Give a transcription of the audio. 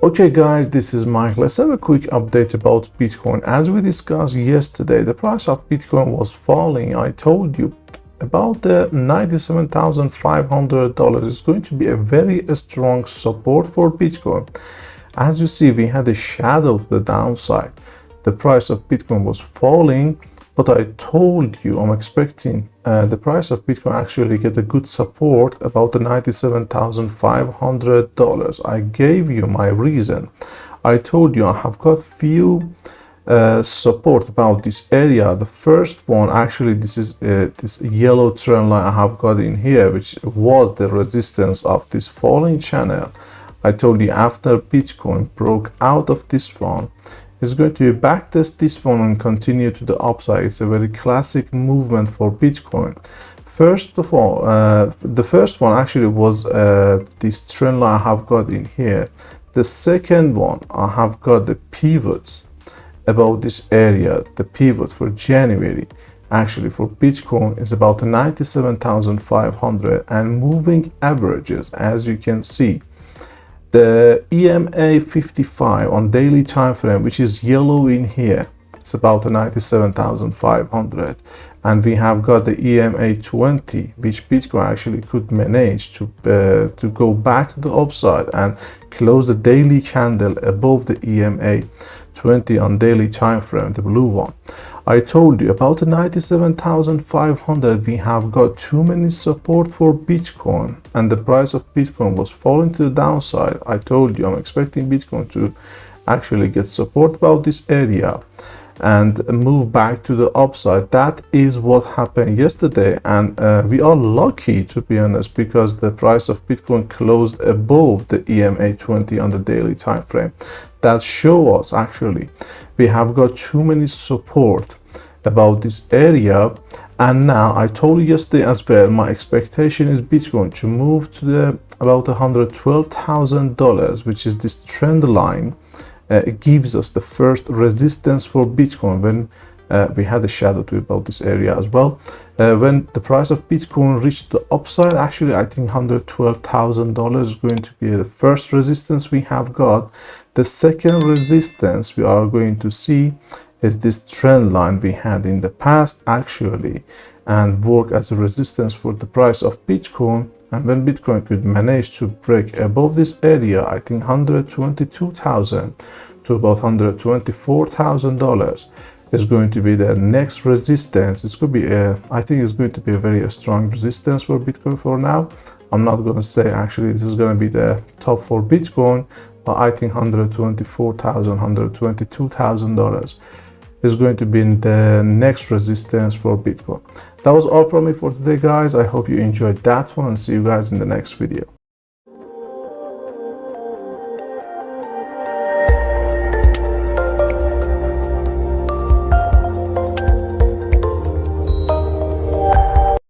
Okay guys, this is Mike. Let's have a quick update about Bitcoin. As we discussed yesterday, the price of Bitcoin was falling. I told you about the $97,500 is going to be a very strong support for Bitcoin. As you see, we had a shadow to the downside. The price of Bitcoin was falling, but I told you I'm expecting the price of Bitcoin actually get a good support about the $97,500. I gave you my reason. I told you I have got few support about this area. The first one, actually, this is this yellow trend line I have got in here, which was the resistance of this falling channel. I told you after Bitcoin broke out of this one, it's going to backtest this one and continue to the upside. It's a very classic movement for Bitcoin. First of all, the first one actually was this trend line I have got in here. The second one, I have got the pivots about this area. The pivot for January actually for Bitcoin is about 97,500 and moving averages, as you can see. The EMA 55 on daily time frame, which is yellow in here, it's about 97,500, and we have got the EMA 20, which Bitcoin actually could manage to go back to the upside and close the daily candle above the EMA 20 on daily time frame, the blue one. I told you about the 97,500. We have got too many support for Bitcoin, and the price of Bitcoin was falling to the downside. I told you I'm expecting Bitcoin to actually get support about this area and move back to the upside. That is what happened yesterday, and we are lucky, to be honest, because the price of Bitcoin closed above the EMA 20 on the daily time frame. That shows us actually we have got too many support about this area. And now I told you yesterday as well, my expectation is Bitcoin to move to the about $112,000, which is this trend line. It gives us the first resistance for Bitcoin when we had a shadow to about this area as well. When the price of Bitcoin reached the upside, actually I think $112,000 is going to be the first resistance we have got. The second resistance we are going to see is this trend line we had in the past actually, and work as a resistance for the price of Bitcoin. And when Bitcoin could manage to break above this area, I think $122,000 to about $124,000 is going to be the next resistance. It's going to be I think it's going to be a very strong resistance for Bitcoin for now. I'm not going to say actually this is going to be the top for Bitcoin, but I think $124,000, $122,000 is going to be the next resistance for Bitcoin. That was all from me for today, guys. I hope you enjoyed that one, and see you guys in the next video.